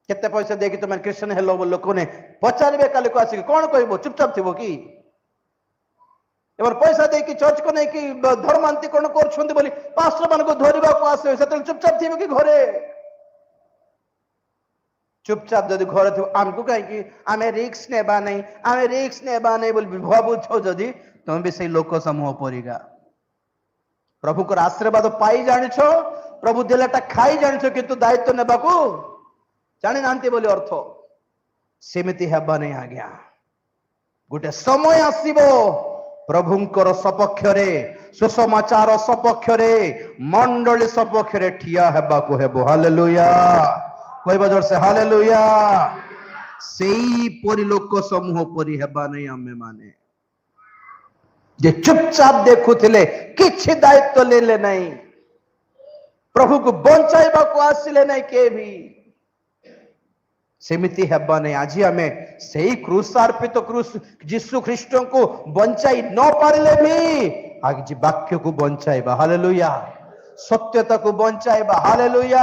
केते पैसा देकी तुम क्रिश्चियन हेलो बोल लोक ने पचारे काली को आसिक कौन कह चुपचाप थी कि पैसा देकी चर्च को नहीं कि धर्मांतरण कर पास्टर मान को धरवा को आसे चुपचाप थी कि घरे चुपचाप जदि घर थो आमको कहीं आम रिक्स नेबा नहीं आम रिक्स नेबा नहीं बोल भावुथ जदि तुम भी से लोक समूह परिगा प्रभु को आशीर्वाद पाई जान प्रभु देलाटा खाई जान किंतु दायित्व नेबा को जानी ना बोली अर्थ सेमती हेबा नहीं आज्ञा गोटे समय आसीबो प्रभुंकर सपक्ष रे सुसमाचार सपक्ष रे मंडली सपक्ष रे ठिया हेबा को हेबो हालेलुया कहबा जोर से हालेलुया सेई परि लोक समूह परि हेबा नहीं आमे माने जे चुपचाप देखुथिले किछि दायित्व लेले नहीं प्रभु को बंचाइबा को आसिले नहीं के भी सेमिति हेबा नहीं आज आमे सेई क्रूसार्पित क्रूस यीशु ख्रीष्ट को बंचाई न पारिले भी आज वाक्य को बंचाइबा हालेलुया सत्यता को बंचाइबा हालेलुया।